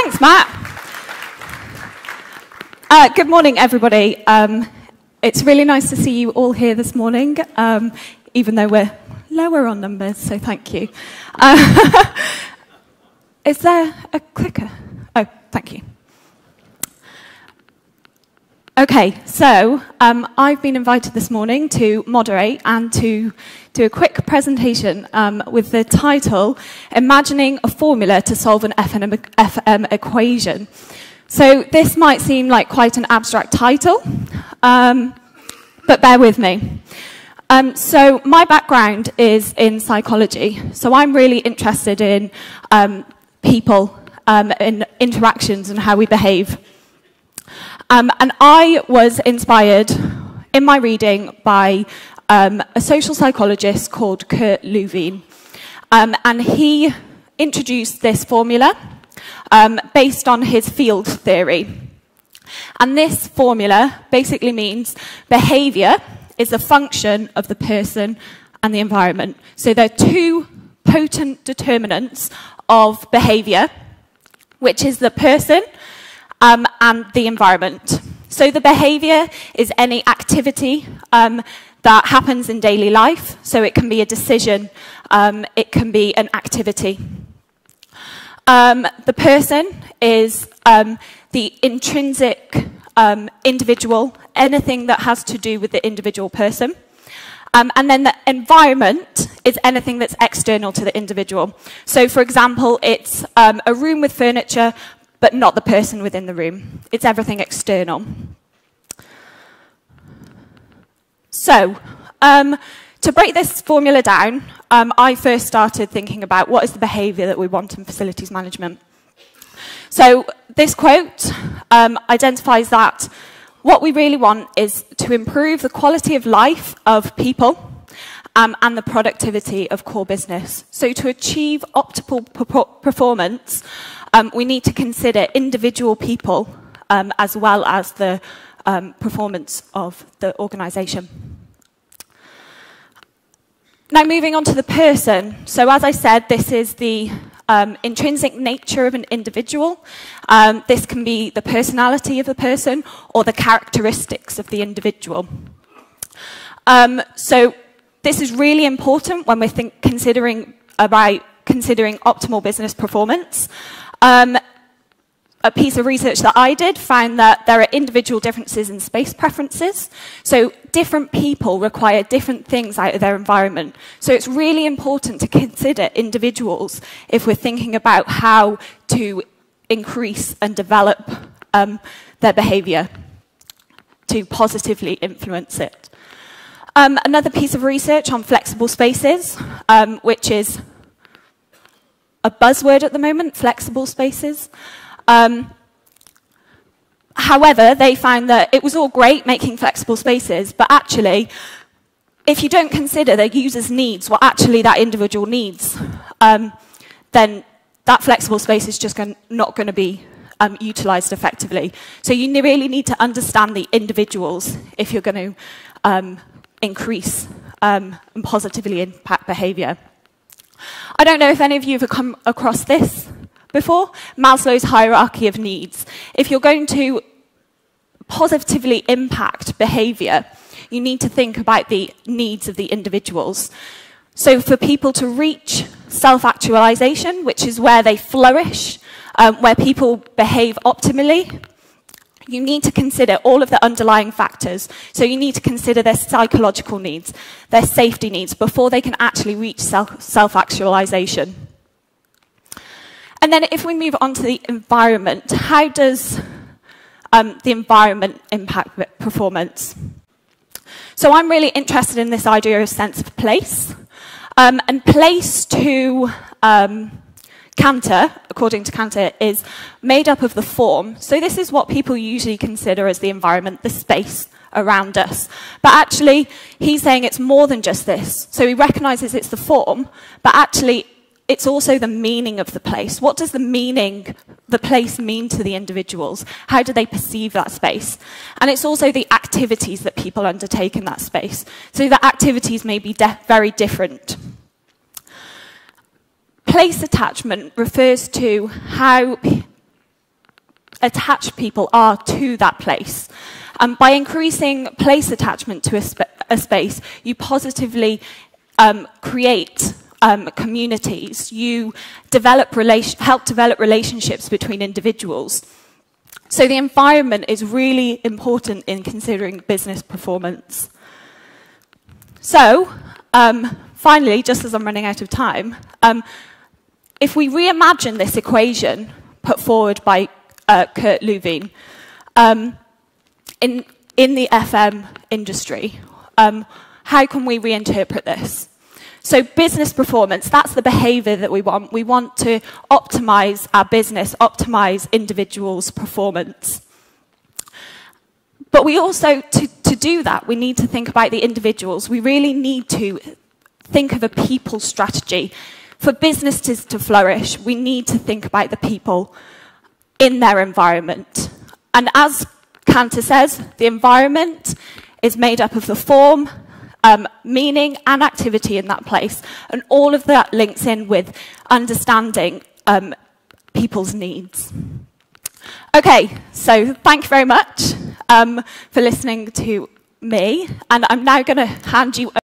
Thanks, Matt. Good morning, everybody. It's really nice to see you all here this morning, even though we're lower on numbers, so thank you. Is there a clicker? Oh, thank you. Okay, so I've been invited this morning to moderate and to do a quick presentation with the title, Imagining a Formula to Solve an FM Equation. So this might seem like quite an abstract title, but bear with me. So my background is in psychology, so I'm really interested in people, in interactions and how we behave. And I was inspired in my reading by a social psychologist called Levine. And he introduced this formula based on his field theory. And this formula basically means behaviour is a function of the person and the environment. So there are two potent determinants of behaviour, which is the person and the environment. So the behaviour is any activity that happens in daily life. So it can be a decision, it can be an activity. The person is the intrinsic individual, anything that has to do with the individual person. And then the environment is anything that's external to the individual. So for example, it's a room with furniture, but not the person within the room. It's everything external. So, to break this formula down, I first started thinking about what is the behaviour that we want in facilities management. So this quote identifies that what we really want is to improve the quality of life of people and the productivity of core business. So to achieve optimal performance, we need to consider individual people as well as the performance of the organisation. Now moving on to the person. So as I said, this is the intrinsic nature of an individual. This can be the personality of the person or the characteristics of the individual. So this is really important when we're considering optimal business performance. A piece of research that I did found that there are individual differences in space preferences. So different people require different things out of their environment. So it's really important to consider individuals if we're thinking about how to increase and develop their behaviour to positively influence it. Another piece of research on flexible spaces, which is a buzzword at the moment, flexible spaces. However, they found that it was all great making flexible spaces, but actually, if you don't consider the user's needs, what actually that individual needs, then that flexible space is just not going to be utilised effectively. So you really need to understand the individuals if you're going to increase and positively impact behaviour. I don't know if any of you have come across this before, Maslow's hierarchy of needs. If you're going to positively impact behaviour, you need to think about the needs of the individuals. So for people to reach self-actualisation, which is where they flourish, where people behave optimally, you need to consider all of the underlying factors. So you need to consider their psychological needs, their safety needs, before they can actually reach self-actualisation. And then if we move on to the environment, how does the environment impact performance? So I'm really interested in this idea of sense of place. And place to Cantor, according to Cantor, is made up of the form. So this is what people usually consider as the environment, the space around us. But actually, he's saying it's more than just this. So he recognises it's the form, but actually it's also the meaning of the place. What does the place mean to the individuals? How do they perceive that space? And it's also the activities that people undertake in that space. So the activities may be very different. Place attachment refers to how attached people are to that place. And by increasing place attachment to a space, you positively create communities. You help develop relationships between individuals. So the environment is really important in considering business performance. So, finally, just as I'm running out of time, if we reimagine this equation put forward by Kurt Levine in the FM industry, how can we reinterpret this? So business performance, that's the behaviour that we want. We want to optimise our business, optimise individuals' performance. But we also, to do that, we need to think about the individuals. We really need to think of a people strategy. For businesses to flourish, we need to think about the people in their environment. And as Cantor says, the environment is made up of the form, meaning and activity in that place. And all of that links in with understanding people's needs. Okay, so thank you very much for listening to me. And I'm now going to hand you over